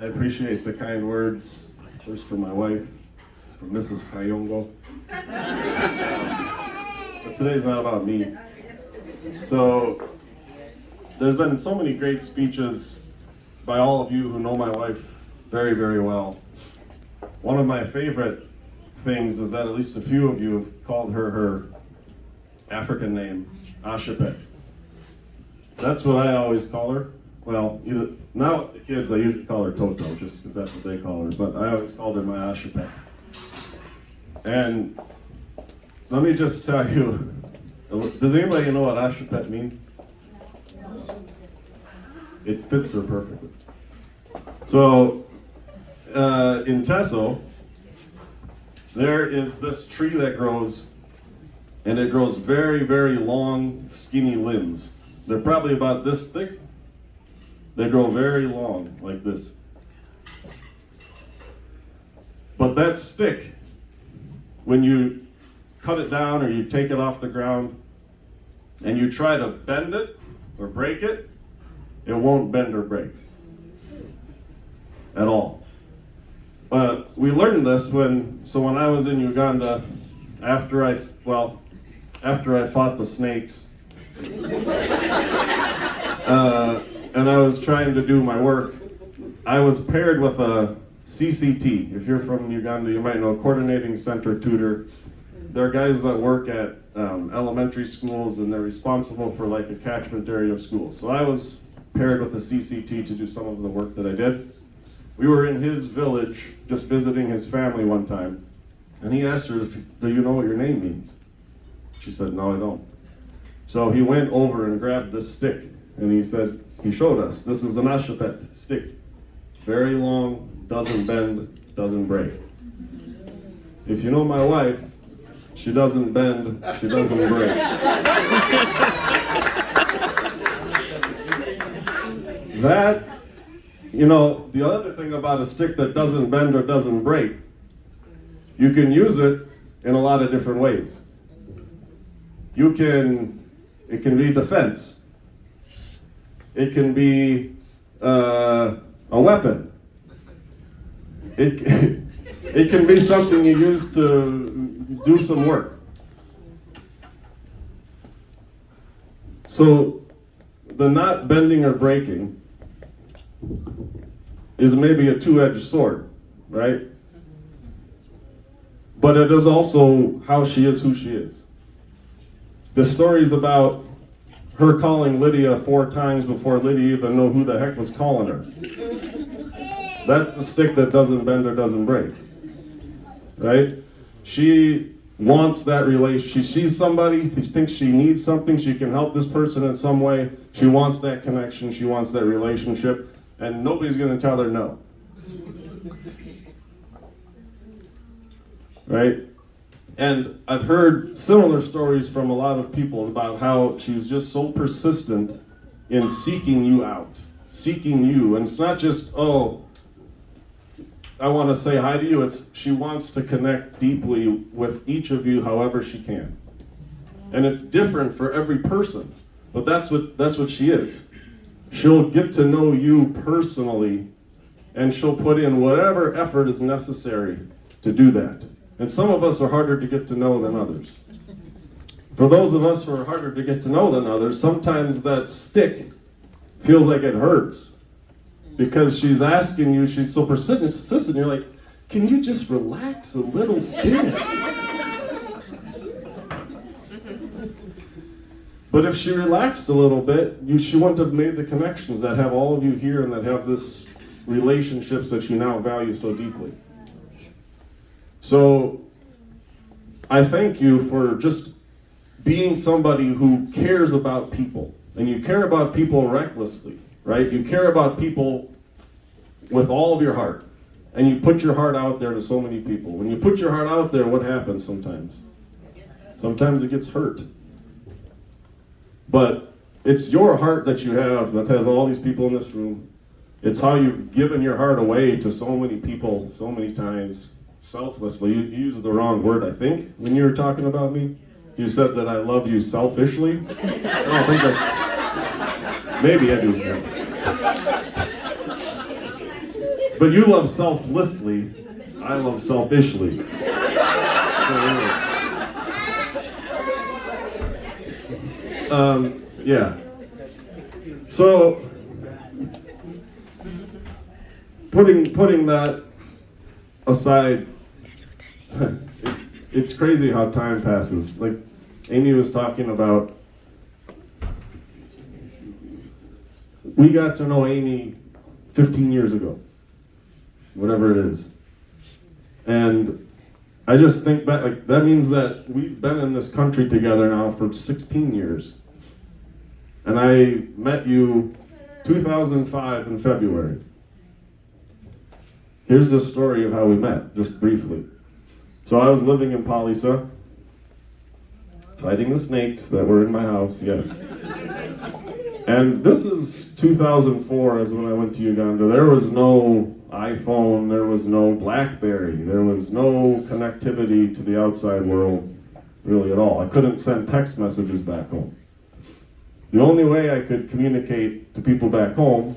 I appreciate the kind words, first from my wife, from Mrs. Kayongo. But today's not about me. So, there's been so many great speeches by all of you who know my wife very, very well. One of my favorite things is that at least a few of you have called her African name, Asyepet. That's what I always call her. Well, now with the kids, I usually call her Toto, just because that's what they call her, but I always called her my Asyepet. And let me just tell you, does anybody know what Asyepet means? It fits her perfectly. So, in Teso, there is this tree that grows, and it grows very, very long, skinny limbs. They're probably about this thick. They grow very long, like this. But that stick, when you cut it down or you take it off the ground and you try to bend it or break it, it won't bend or break at all. But we learned this when I was in Uganda, after I fought the snakes, and I was trying to do my work, I was paired with a CCT. If you're from Uganda, you might know Coordinating Center Tutor. There are guys that work at elementary schools, and they're responsible for like a catchment area of schools. So I was paired with a CCT to do some of the work that I did. We were in his village, just visiting his family one time, and he asked her, do you know what your name means? She said, no, I don't. So he went over and grabbed this stick, and he showed us, this is an Asyepet stick. Very long, doesn't bend, doesn't break. If you know my wife, she doesn't bend, she doesn't break. That, the other thing about a stick that doesn't bend or doesn't break, you can use it in a lot of different ways. It can be defense. It can be a weapon. It can be something you use to do some work. So the not bending or breaking is maybe a two-edged sword, right? But it is also how she is who she is. The story's about her calling Lydia 4 times before Lydia even knew who the heck was calling her. That's the stick that doesn't bend or doesn't break, right? She wants that relationship. She sees somebody, she thinks she needs something, she can help this person in some way. She wants that connection, she wants that relationship, and nobody's gonna tell her no. Right? And I've heard similar stories from a lot of people about how she's just so persistent in seeking you out, seeking you. And it's not just, I want to say hi to you. It's she wants to connect deeply with each of you however she can. And it's different for every person, but that's what she is. She'll get to know you personally, and she'll put in whatever effort is necessary to do that. And some of us are harder to get to know than others. For those of us who are harder to get to know than others, sometimes that stick feels like it hurts. Because she's asking you, she's so persistent, you're like, can you just relax a little bit? But if she relaxed a little bit, she wouldn't have made the connections that have all of you here and that have this relationships that you now value so deeply. So I thank you for just being somebody who cares about people. And you care about people recklessly, right? You care about people with all of your heart. And you put your heart out there to so many people. When you put your heart out there, what happens sometimes? Sometimes it gets hurt. But it's your heart that you have that has all these people in this room. It's how you've given your heart away to so many people so many times. Selflessly. You used the wrong word, I think, when you were talking about me. You said that I love you selfishly. I don't think that. Maybe I do. But you love selflessly. I love selfishly. Yeah. So, putting that aside, it's crazy how time passes. Like Amy was talking about, we got to know Amy 15 years ago, whatever it is. And I just think back, like that means that we've been in this country together now for 16 years. And I met you 2005 in February. Here's the story of how we met, just briefly. So I was living in Palisa, fighting the snakes that were in my house, yes. And this is 2004 is when I went to Uganda. There was no iPhone, there was no BlackBerry, there was no connectivity to the outside world really at all. I couldn't send text messages back home. The only way I could communicate to people back home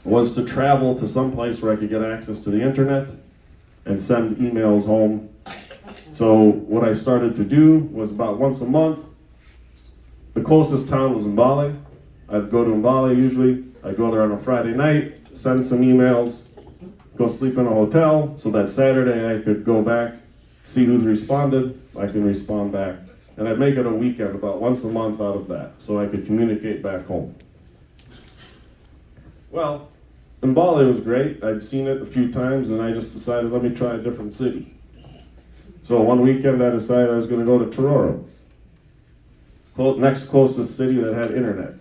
was to travel to some place where I could get access to the internet and send emails home. So what I started to do was about once a month, the closest town was Mbale. I'd go to Mbale usually. I'd go there on a Friday night, send some emails, go sleep in a hotel, so that Saturday I could go back, see who's responded, I can respond back. And I'd make it a weekend, about once a month out of that, so I could communicate back home. Well, Mbale was great. I'd seen it a few times, and I just decided, let me try a different city. So one weekend I decided I was going to go to Tororo, next closest city that had internet.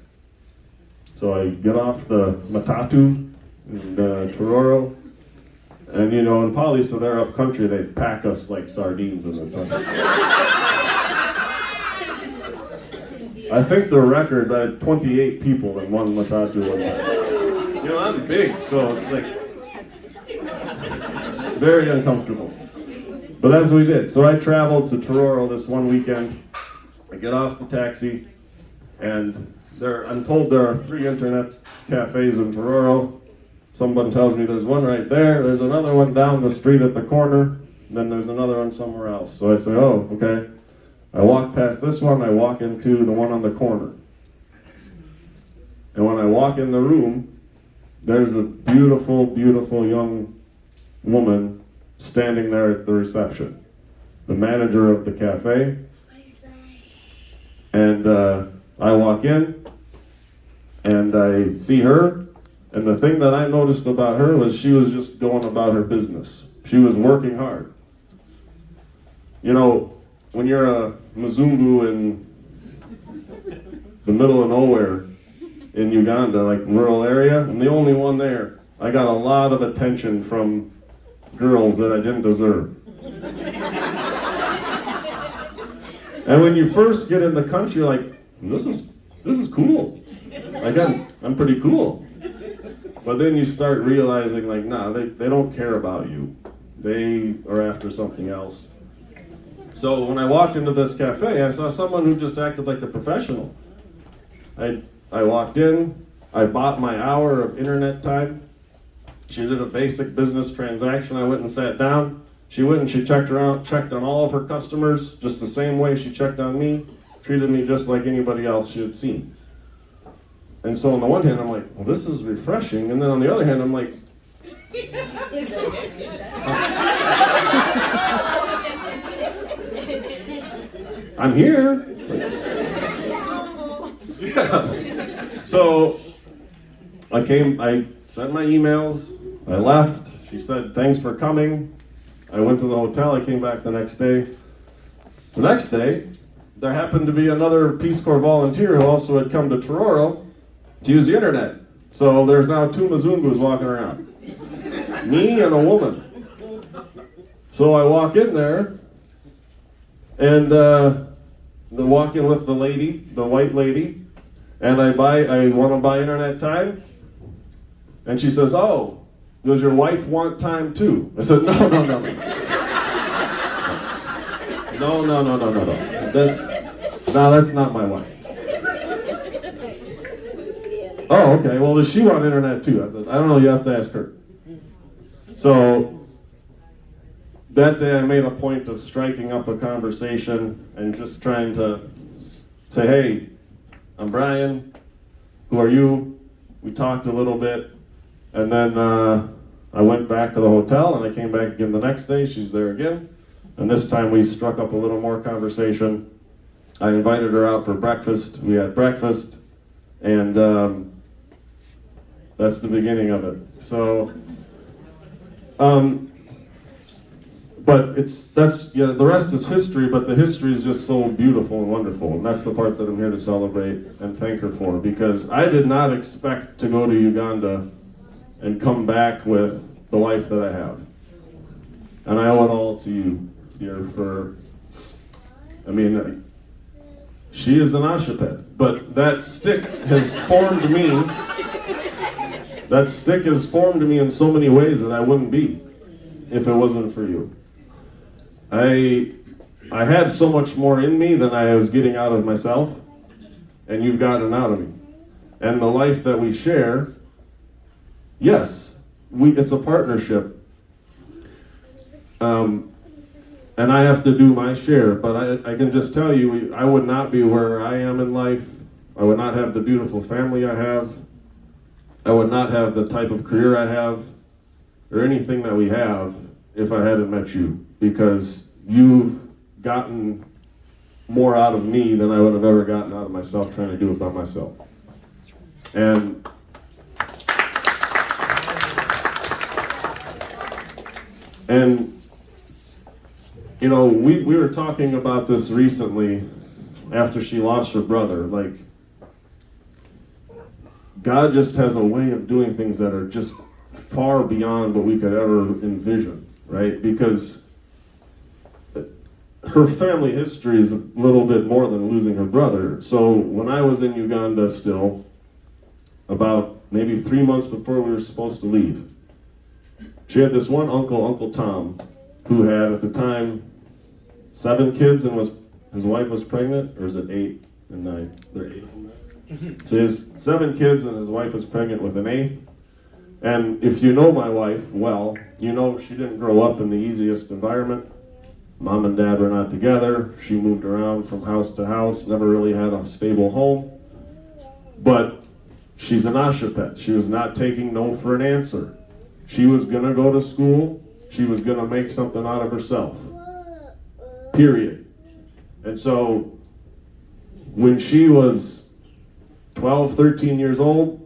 So I get off the Matatu in Tororo, and you know, in Palisa, they're up country, they pack us like sardines in the country. I think the record, I had 28 people in one Matatu one night. You know, I'm big, so it's like very uncomfortable. But that's what we did. So I traveled to Tororo this one weekend. I get off the taxi, and I'm told there are 3 internet cafes in Tororo. Someone tells me there's one right there, there's another one down the street at the corner, and then there's another one somewhere else. So I say, oh, okay. I walk past this one, I walk into the one on the corner. And when I walk in the room, there's a beautiful, beautiful young woman standing there at the reception, the manager of the cafe. And I walk in, and I see her, and the thing that I noticed about her was she was just going about her business. She was working hard. You know, when you're a Mzungu in the middle of nowhere in Uganda, like rural area, I'm the only one there. I got a lot of attention from girls that I didn't deserve. And when you first get in the country, you're like, this is cool. Like I'm pretty cool. But then you start realizing, like, nah, they don't care about you. They are after something else. So when I walked into this cafe, I saw someone who just acted like a professional. I walked in, I bought my hour of internet time. She did a basic business transaction. I went and sat down. She went and she checked on all of her customers, just the same way she checked on me, treated me just like anybody else she had seen. And so on the one hand, I'm like, well, this is refreshing. And then on the other hand, I'm like, I'm here. Yeah. So I sent my emails, I left. She said, thanks for coming. I went to the hotel, I came back the next day. The next day, there happened to be another Peace Corps volunteer who also had come to Tororo to use the internet. So there's now 2 Mzungus walking around. Me and a woman. So I walk in there, and walk in with the lady, the white lady, and I want to buy internet time. And she says, oh, does your wife want time too? I said, no. No, that's not my wife. Oh, okay, well, does she want internet too? I said, I don't know, you have to ask her. So that day I made a point of striking up a conversation and just trying to say, hey, I'm Brian, who are you? We talked a little bit, and then I went back to the hotel, and I came back again the next day. She's there again, and this time we struck up a little more conversation. I invited her out for breakfast. We had breakfast, and that's the beginning of it. So, but the rest is history, but the history is just so beautiful and wonderful, and that's the part that I'm here to celebrate and thank her for, because I did not expect to go to Uganda and come back with the life that I have. And I owe it all to you, dear, she is an Asyepet, but that stick has formed me. That stick has formed me in so many ways that I wouldn't be if it wasn't for you. I had so much more in me than I was getting out of myself, and you've gotten out of me. And the life that we share, yes, it's a partnership. And I have to do my share, but I can just tell you, I would not be where I am in life. I would not have the beautiful family I have. I would not have the type of career I have, or anything that we have, if I hadn't met you, because you've gotten more out of me than I would have ever gotten out of myself trying to do it by myself. And you know, we were talking about this recently after she lost her brother. Like, God just has a way of doing things that are just far beyond what we could ever envision, right? Because her family history is a little bit more than losing her brother. So when I was in Uganda still, about maybe 3 months before we were supposed to leave, she had this one uncle, Uncle Tom, who had at the time 7 kids and his wife was pregnant, or is it 8 and 9? They're 8 and 9. So he has 7 kids and his wife is pregnant with an 8th. And if you know my wife well, you know she didn't grow up in the easiest environment. Mom and dad were not together. She moved around from house to house, never really had a stable home. But she's an Asyepet. She was not taking no for an answer. She was gonna go to school. She was gonna make something out of herself. Period. And so when she was 12, 13 years old,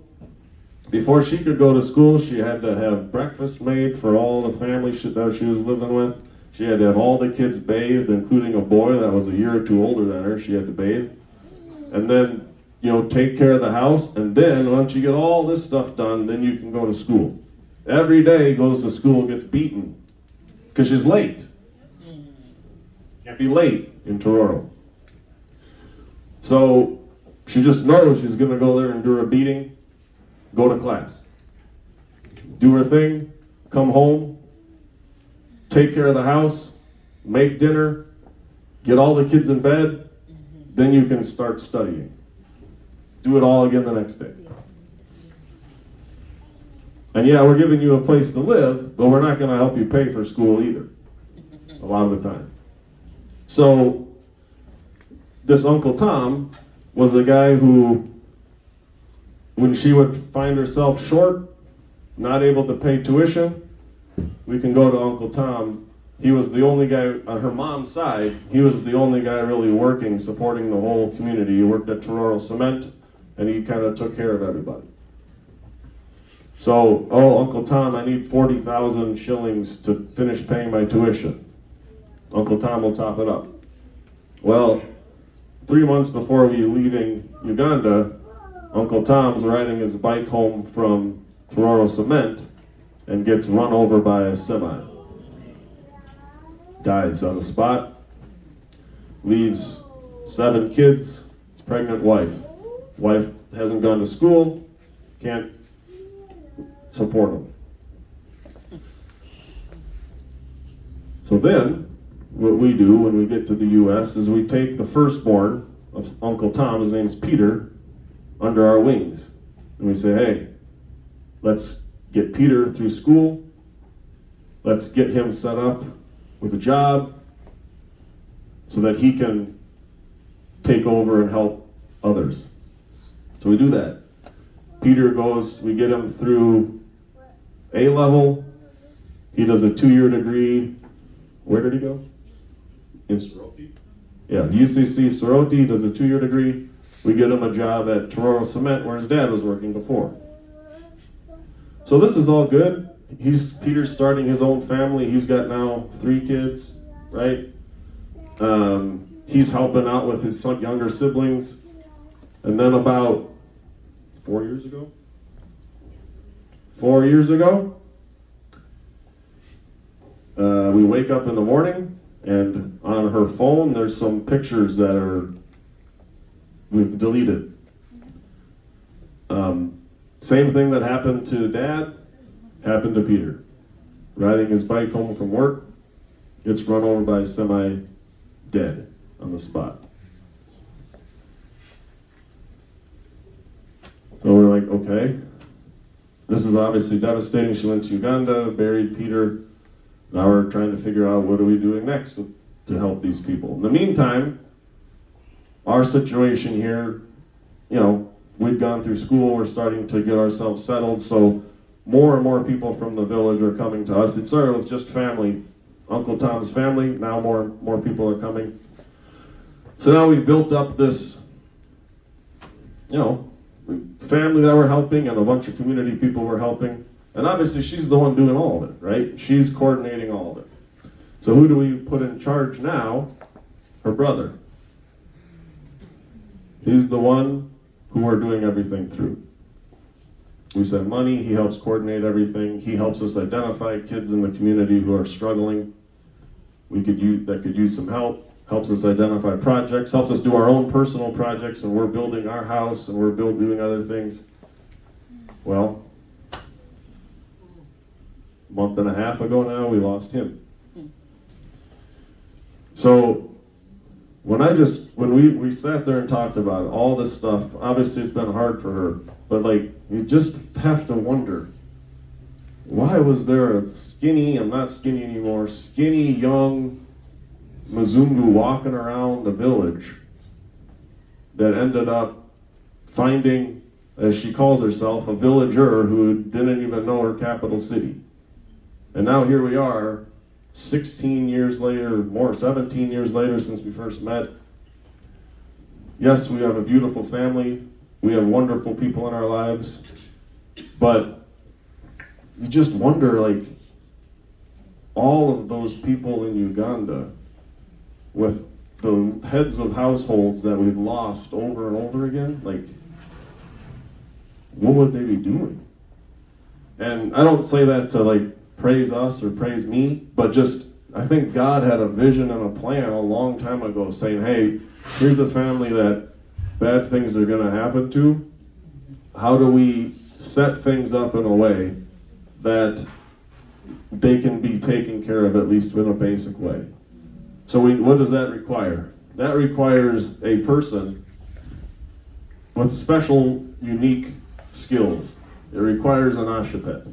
before she could go to school, she had to have breakfast made for all the family that she was living with. She had to have all the kids bathed, including a boy that was a year or two older than her. She had to bathe. And then, you know, take care of the house. And then once you get all this stuff done, then you can go to school. Every day goes to school, gets beaten because she's late. Can't be late in Tororo. So she just knows she's going to go there and endure a beating, go to class, do her thing, come home, take care of the house, make dinner, get all the kids in bed, then you can start studying. Do it all again the next day. And yeah, we're giving you a place to live, but we're not going to help you pay for school either, a lot of the time. So this Uncle Tom was a guy who, when she would find herself short, not able to pay tuition, we can go to Uncle Tom. He was the only guy on her mom's side. He was the only guy really working, supporting the whole community. He worked at Tororo Cement, and he kind of took care of everybody. So, Uncle Tom, I need 40,000 shillings to finish paying my tuition. Uncle Tom will top it up. Well, 3 months before we leaving Uganda, Uncle Tom's riding his bike home from Tororo Cement and gets run over by a semi. Dies on the spot. Leaves 7 kids, pregnant wife. Wife hasn't gone to school, can't support them. So then, what we do when we get to the U.S. is we take the firstborn of Uncle Tom, his name's Peter, under our wings. And we say, hey, let's get Peter through school, Let's get him set up with a job so that he can take over and help others. So we do that. Peter goes, we get him through A level. He does a 2-year degree. Where did he go? In Soroti? Yeah, UCC Soroti, does a 2-year degree. We get him a job at Tororo Cement where his dad was working before. So this is all good. Peter's starting his own family. He's got now 3 kids, right? He's helping out with his younger siblings. And then about 4 years ago, we wake up in the morning, and on her phone there's some pictures that we've deleted. Same thing that happened to Dad happened to Peter. Riding his bike home from work, gets run over by a semi, dead on the spot. So we're like, okay, this is obviously devastating. She went to Uganda, buried Peter. Now we're trying to figure out what are we doing next to help these people. In the meantime, our situation here, we've gone through school, we're starting to get ourselves settled, so more and more people from the village are coming to us. It started with just family, Uncle Tom's family, now more people are coming. So now we've built up this, family that we're helping and a bunch of community people we're helping. And obviously she's the one doing all of it, right? She's coordinating all of it. So who do we put in charge now? Her brother. He's the one who we're doing everything through. We send money, he helps coordinate everything. He helps us identify kids in the community who are struggling. That could use some help. Helps us identify projects, helps us do our own personal projects, and we're building our house and we're doing other things. Well, a month and a half ago now, we lost him. So when we sat there and talked about all this stuff, obviously it's been hard for her, but you just have to wonder, why was there a skinny, I'm not skinny anymore, skinny young Mzungu walking around the village that ended up finding, as she calls herself, a villager who didn't even know her capital city. And now here we are, 16 years later, 17 years later since we first met. Yes, we have a beautiful family. We have wonderful people in our lives. But you just wonder, all of those people in Uganda, with the heads of households that we've lost over and over again, what would they be doing? And I don't say that to praise us or praise me, but just, I think God had a vision and a plan a long time ago saying, hey, here's a family that bad things are gonna happen to. How do we set things up in a way that they can be taken care of, at least in a basic way? So what does that require? That requires a person with special, unique skills. It requires an Asyepet.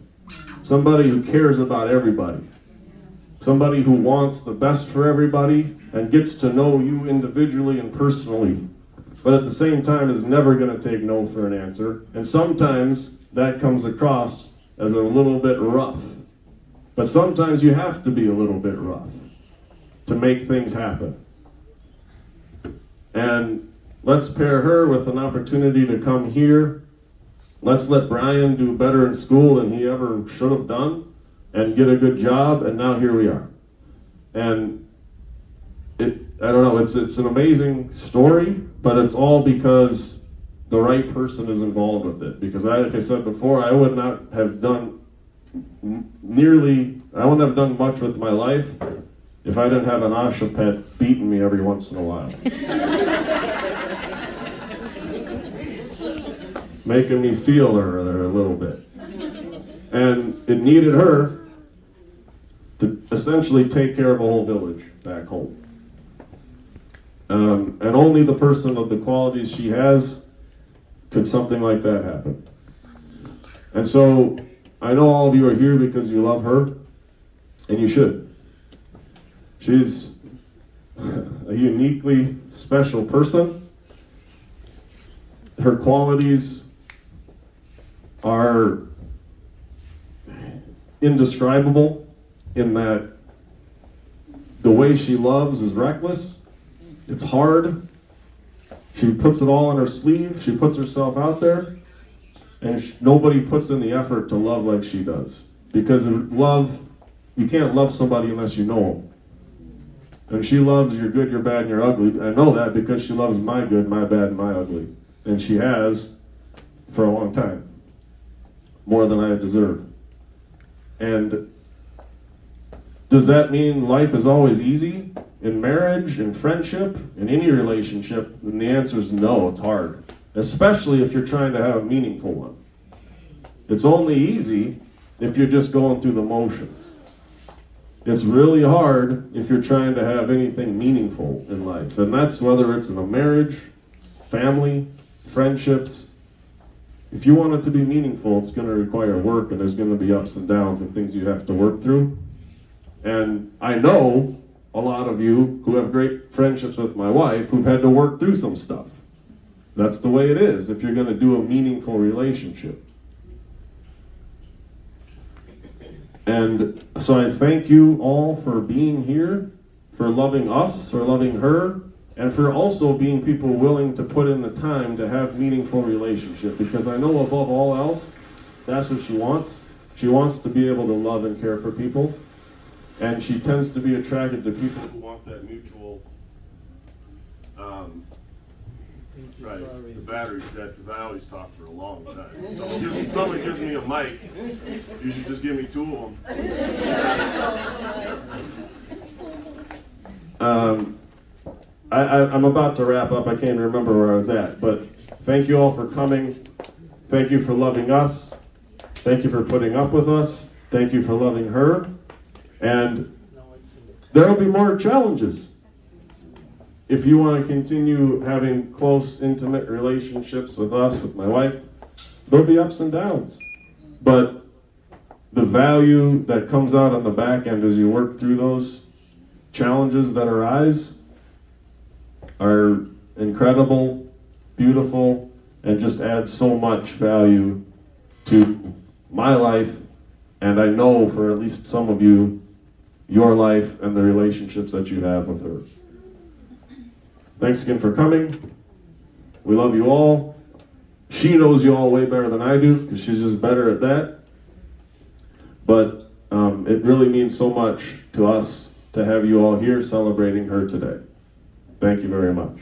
Somebody who cares about everybody. Somebody who wants the best for everybody and gets to know you individually and personally, but at the same time is never going to take no for an answer. And sometimes that comes across as a little bit rough. But sometimes you have to be a little bit rough to make things happen. And let's pair her with an opportunity to come here. Let's let Brian do better in school than he ever should have done and get a good job, and now here we are. And I don't know, it's an amazing story, but it's all because the right person is involved with it. Because like I said before, I would not have done much with my life if I didn't have an Asyepet beating me every once in a while. Making me feel her there a little bit. And it needed her to essentially take care of a whole village back home. And only the person of the qualities she has could something like that happen. And so I know all of you are here because you love her. and you should. She's a uniquely special person. Her qualities are indescribable in that the way she loves is reckless. It's hard. She puts it all on her sleeve. She puts herself out there. And nobody puts in the effort to love like she does. Because love, you can't love somebody unless you know them. And she loves your good, your bad, and your ugly. I know that because she loves my good, my bad, and my ugly. And she has for a long time. More than I deserve. And does that mean life is always easy? In marriage, in friendship, in any relationship? And the answer is no, it's hard. Especially if you're trying to have a meaningful one. It's only easy if you're just going through the motions. It's really hard if you're trying to have anything meaningful in life. And that's whether it's in a marriage, family, friendships. If you want it to be meaningful, it's going to require work, and there's going to be ups and downs and things you have to work through. And I know a lot of you who have great friendships with my wife who've had to work through some stuff. That's the way it is if you're going to do a meaningful relationship. And so I thank you all for being here, for loving us, for loving her, and for also being people willing to put in the time to have meaningful relationship. Because I know above all else, that's what she wants. She wants to be able to love and care for people. And she tends to be attracted to people who want that mutual. Right, the battery's dead because I always talk for a long time. Someone gives me a mic, you should just give me two of them. I'm about to wrap up. I can't remember where I was at, but thank you all for coming. Thank you for loving us. Thank you for putting up with us. Thank you for loving her. And there will be more challenges. If you want to continue having close, intimate relationships with us, with my wife, there'll be ups and downs. But the value that comes out on the back end as you work through those challenges that arise are incredible, beautiful, and just add so much value to my life, and I know for at least some of you, your life and the relationships that you have with her. Thanks again for coming. We love you all. She knows you all way better than I do because she's just better at that. But it really means so much to us to have you all here celebrating her today. Thank you very much.